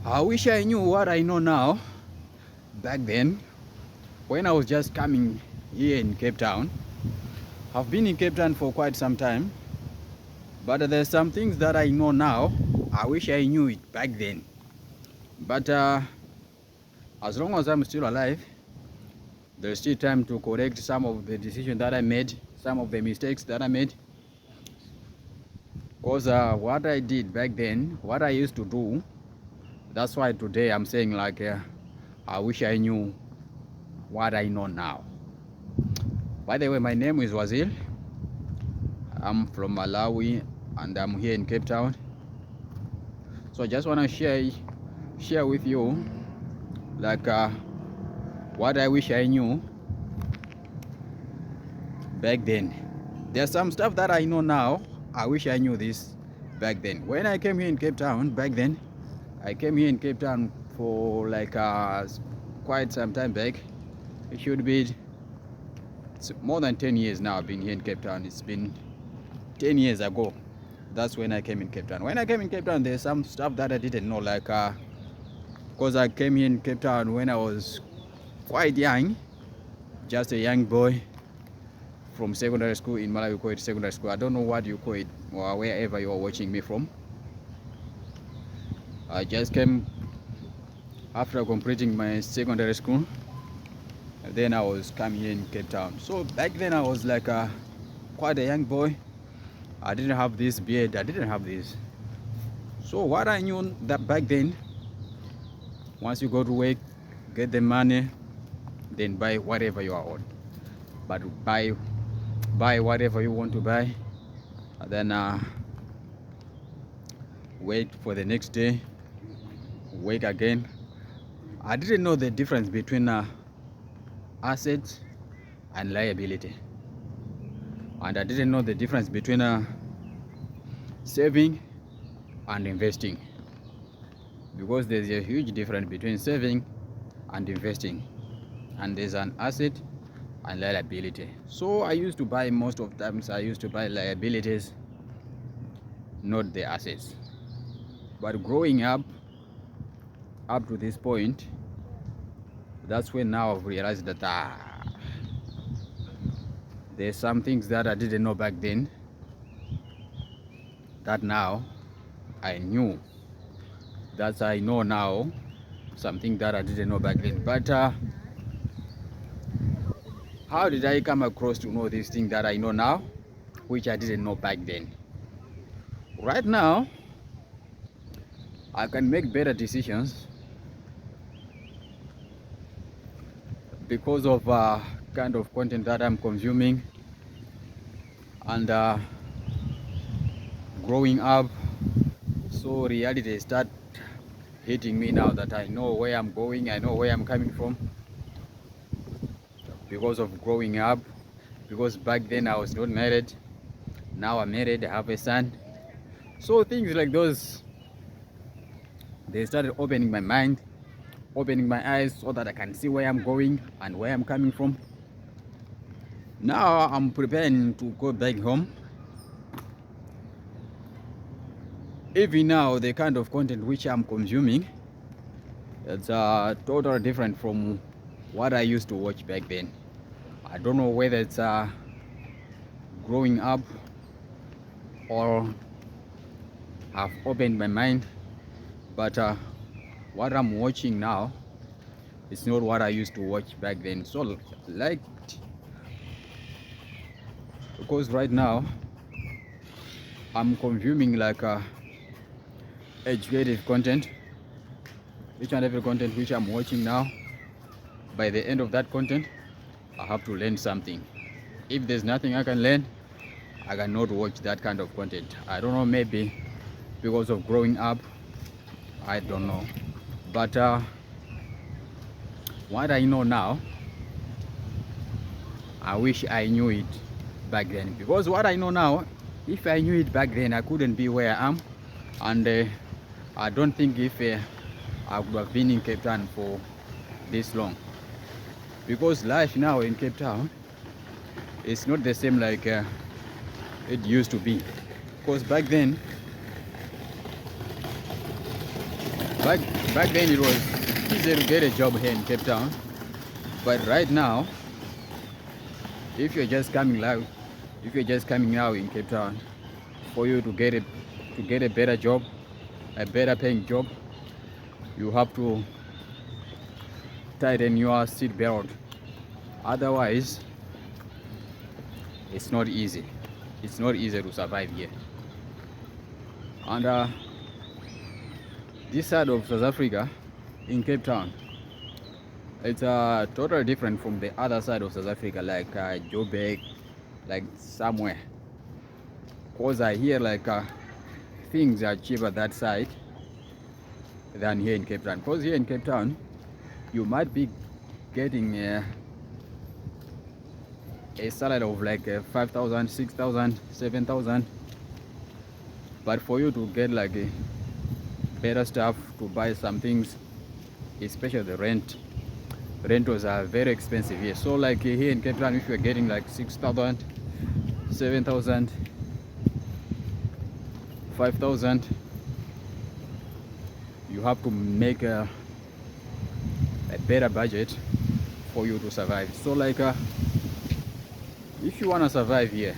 I wish I knew what I know now back then when I was just coming here in Cape Town. I've been in Cape Town for quite some time, but there's some things that I know now. I wish I knew it back then. But as long as I'm still alive, there's still time to correct some of the decisions that I made, some of the mistakes that I made. Because what I did back then, what I used to do, that's why today I'm saying like, I wish I knew what I know now. By the way, my name is Wazil. I'm from Malawi and I'm here in Cape Town. So I just want to share with you like what I wish I knew back then. There's some stuff that I know now. I wish I knew this back then. When I came here in Cape Town back then, I came here in Cape Town for like quite some time back. It should be more than 10 years now. I've been here in Cape Town. It's been 10 years ago. That's when I came in Cape Town. When I came in Cape Town, there's some stuff that I didn't know, like because I came here in Cape Town when I was quite young, just a young boy from secondary school. In Malawi we call it secondary school. I don't know what you call it or wherever you are watching me from. I just came after completing my secondary school, and then I was coming here in Cape Town. So back then I was like quite a young boy. I didn't have this beard, I didn't have this. So what I knew that back then, once you go to work, get the money, then buy whatever you are on. But buy whatever you want to buy, and then wait for the next day, work again. I didn't know the difference between assets and liability, and I didn't know the difference between saving and investing, because there's a huge difference between saving and investing, and there's an asset and liability. So I used to buy, most of the times I used to buy liabilities, not the assets. But growing up to this point, that's when now I've realized that there's some things that I didn't know back then that now I knew. That I know now, something that I didn't know back then. But how did I come across to know this thing that I know now, which I didn't know back then? Right now, I can make better decisions because of kind of content that I'm consuming, and growing up. So reality start hitting me now that I know where I'm going, I know where I'm coming from, because of growing up. Because back then I was not married, now I'm married, I have a son. So things like those, they started opening my mind, opening my eyes, so that I can see where I'm going and where I'm coming from. Now I'm preparing to go back home. Even now, the kind of content which I'm consuming, it's totally different from what I used to watch back then. I don't know whether it's growing up or have opened my mind, but what I'm watching now is not what I used to watch back then. So like, because right now I'm consuming like educative content. Each and every content which I'm watching now, by the end of that content, I have to learn something. If there's nothing I can learn, I cannot watch that kind of content. I don't know, maybe because of growing up, I don't know. But what I know now, I wish I knew it back then. Because what I know now, if I knew it back then, I couldn't be where I am. And I don't think if I would have been in Cape Town for this long. Because life now in Cape Town is not the same like it used to be. Because back then, back back then it was easy to get a job here in Cape Town, but right now, if you're just coming now, if you're just coming now in Cape Town, for you to get a better job, a better paying job, you have to tighten your seat belt. Otherwise, it's not easy. It's not easy to survive here. And this side of South Africa, in Cape Town, it's totally different from the other side of South Africa, like Joburg, like somewhere. Cause I hear like things are cheaper that side than here in Cape Town. Cause here in Cape Town, you might be getting a salary of like 5,000, 6,000, 7,000. But for you to get like a better stuff to buy some things, especially the rentals are very expensive here. So like here in Cape Town, if you're getting like 6,000, 7,000, 5,000, you have to make a better budget for you to survive. So like if you want to survive here,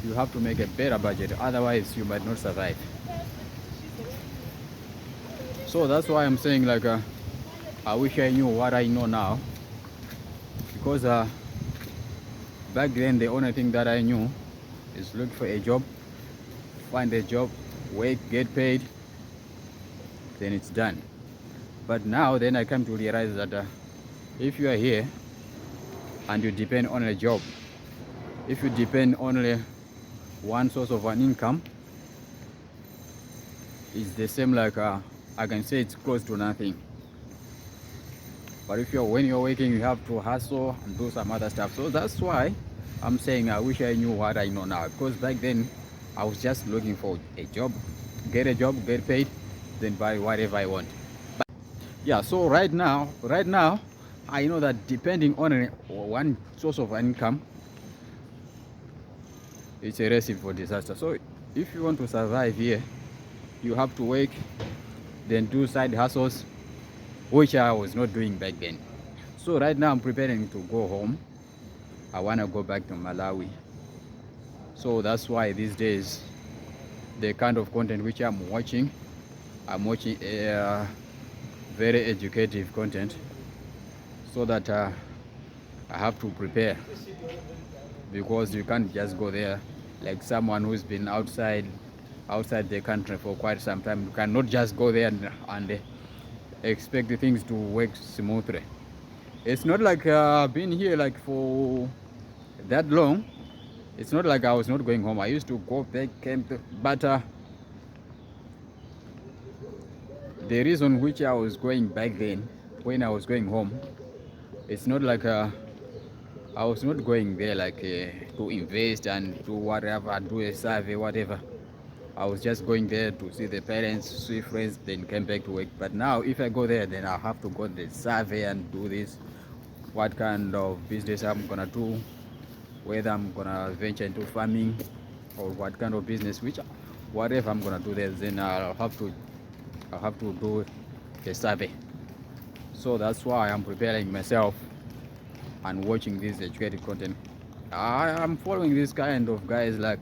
you have to make a better budget, otherwise you might not survive. So that's why I'm saying like I wish I knew what I know now, because back then the only thing that I knew is look for a job, find a job, work, get paid, then it's done. But now then I come to realize that if you are here and you depend on a job, if you depend only one source of an income, it's the same like I can say it's close to nothing. But when you're working, you have to hustle and do some other stuff. So that's why I'm saying I wish I knew what I know now, because back then I was just looking for a job, get paid, then buy whatever I want. But yeah, so right now I know that depending on one source of income, it's a recipe for disaster. So if you want to survive here, you have to work, then do side hustles, which I was not doing back then. So right now I'm preparing to go home. I want to go back to Malawi. So that's why these days the kind of content which I'm watching a very educative content, so that I have to prepare, because you can't just go there like someone who's been outside the country for quite some time. You cannot just go there and expect the things to work smoothly. It's not like being here like for that long. It's not like I was not going home. I used to go back, but the reason which I was going back then, when I was going home, it's not like I was not going there like to invest and do whatever, do a survey, whatever. I was just going there to see the parents, see friends, then came back to work. But now if I go there, then I have to go to the survey and do this, what kind of business I'm gonna do, whether I'm gonna venture into farming or what kind of business, whatever I'm gonna do there, then I'll have to do the survey. So that's why I'm preparing myself and watching this educated content. I am following this kind of guys like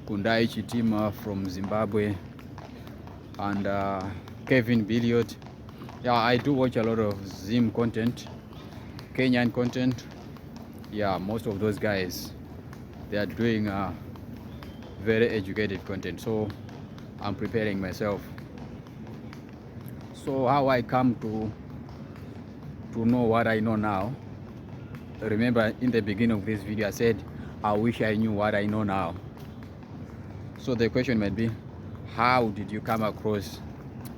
Kundai Chitima from Zimbabwe and Kevin Billiot. Yeah, I do watch a lot of Zim content, Kenyan content. Yeah, most of those guys, they are doing very educated content. So I'm preparing myself. So how I come to know what I know now. Remember in the beginning of this video I said I wish I knew what I know now. So the question might be, how did you come across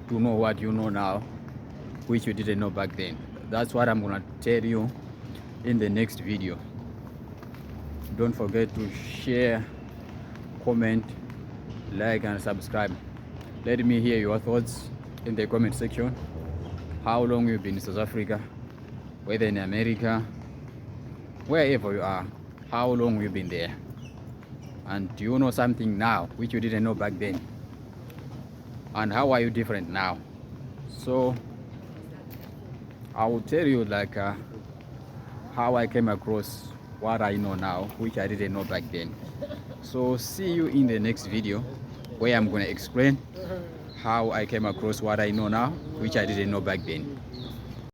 to know what you know now, which you didn't know back then? That's what I'm gonna tell you in the next video. Don't forget to share, comment, like and subscribe. Let me hear your thoughts in the comment section. How long you've been in South Africa, whether in America, wherever you are, how long you've been there, and do you know something now which you didn't know back then? and how are you different now. So I will tell you like how I came across what I know now, which I didn't know back then. So see you in the next video where I'm going to explain how I came across what I know now, which I didn't know back then.